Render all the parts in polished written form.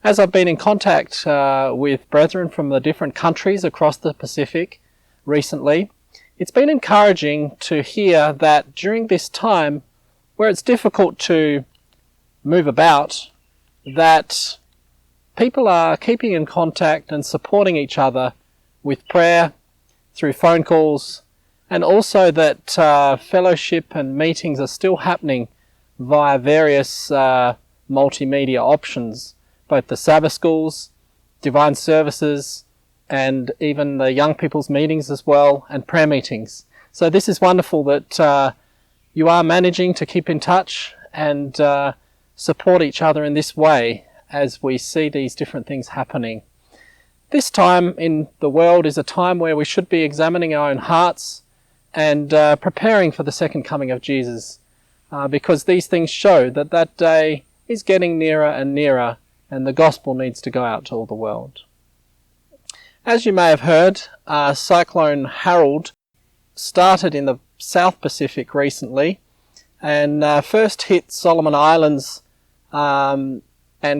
As I've been in contact with brethren from the different countries across the Pacific recently, it's been encouraging to hear that during this time where it's difficult to move about, that people are keeping in contact and supporting each other with prayer, through phone calls, and also that fellowship and meetings are still happening via various multimedia options, both the Sabbath schools, divine services, and even the young people's meetings as well, and prayer meetings. So this is wonderful that you are managing to keep in touch and support each other in this way as we see these different things happening. This time in the world is a time where we should be examining our own hearts and preparing for the second coming of Jesus, because these things show that that day is getting nearer and nearer, and the gospel needs to go out to all the world. As you may have heard, Cyclone Harold started in the South Pacific recently and first hit Solomon Islands and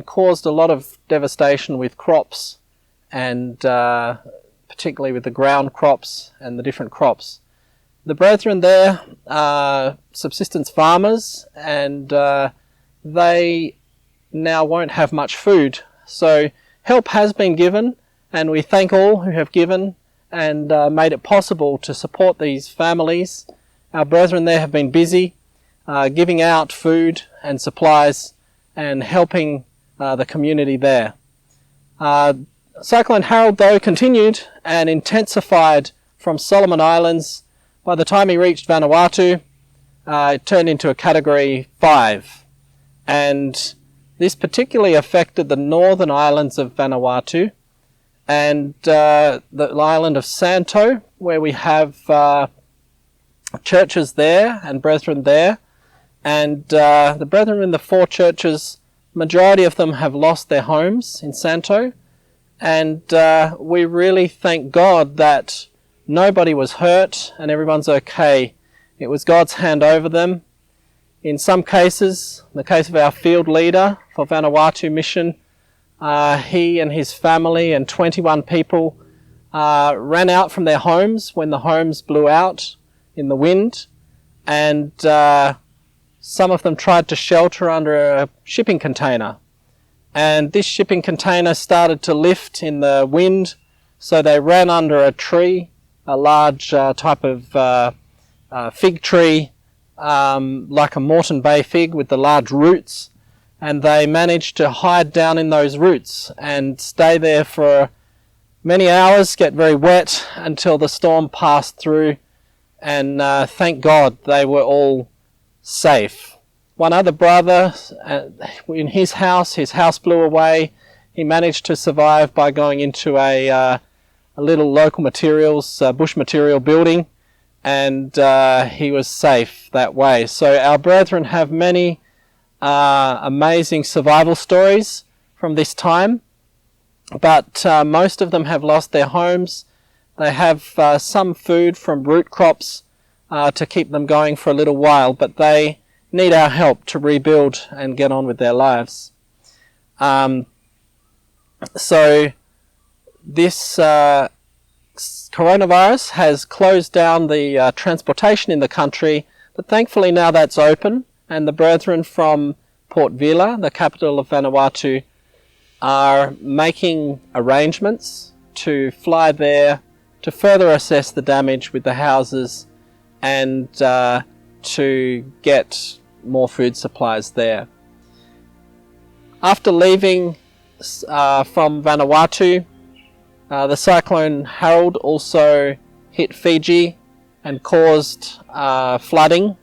caused a lot of devastation with crops, and particularly with the ground crops and the different crops. The brethren there are subsistence farmers, and they now won't have much food. So help has been given, and we thank all who have given and made it possible to support these families. Our brethren there have been busy giving out food and supplies and helping the community there. Cyclone Harold, though, continued and intensified from Solomon Islands. By the time he reached Vanuatu, it turned into a Category 5. And this particularly affected the northern islands of Vanuatu and the island of Santo, where we have churches there and brethren there. And the brethren in the 4 churches, majority of them have lost their homes in Santo. And we really thank God that nobody was hurt and everyone's okay. It was God's hand over them. In some cases, in the case of our field leader for Vanuatu mission, he and his family and 21 people ran out from their homes when the homes blew out in the wind, and some of them tried to shelter under a shipping container. And this shipping container started to lift in the wind, so they ran under a tree, a large type of fig tree, like a Moreton Bay fig with the large roots, and they managed to hide down in those roots and stay there for many hours, get very wet until the storm passed through, and thank God they were all safe. One other brother, in his house blew away. He managed to survive by going into a little local materials, bush material building, and he was safe that way. So our brethren have many amazing survival stories from this time, but most of them have lost their homes. They have some food from root crops to keep them going for a little while, but they need our help to rebuild and get on with their lives. So this coronavirus has closed down the transportation in the country, but thankfully now that's open, and the brethren from Port Vila, the capital of Vanuatu, are making arrangements to fly there to further assess the damage with the houses and to get more food supplies there. After leaving from Vanuatu, the Cyclone Harold also hit Fiji and caused flooding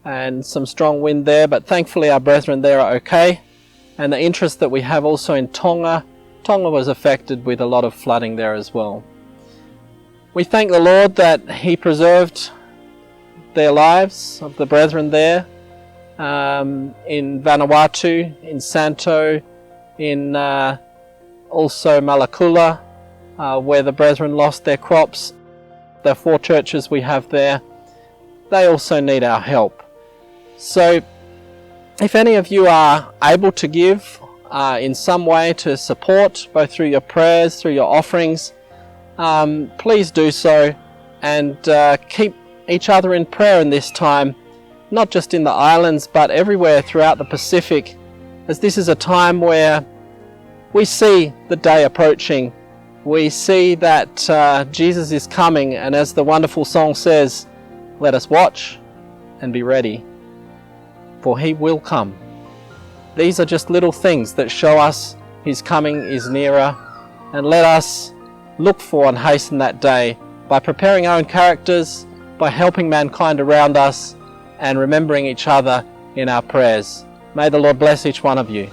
and some strong wind there, but thankfully our brethren there are okay. And the interest that we have also in Tonga was affected with a lot of flooding there as well. We thank the Lord that He preserved their lives of the brethren there in Vanuatu, in Santo, in also Malakula, where the brethren lost their crops. The 4 churches we have there, they also need our help. So if any of you are able to give in some way to support, both through your prayers, through your offerings, please do so, and keep each other in prayer in this time, not just in the islands but everywhere throughout the Pacific, as this is a time where we see the day approaching. We see that Jesus is coming, and as the wonderful song says, let us watch and be ready, for he will come. These are just little things that show us his coming is nearer, and let us look for and hasten that day by preparing our own characters, by helping mankind around us, and remembering each other in our prayers. May the Lord bless each one of you.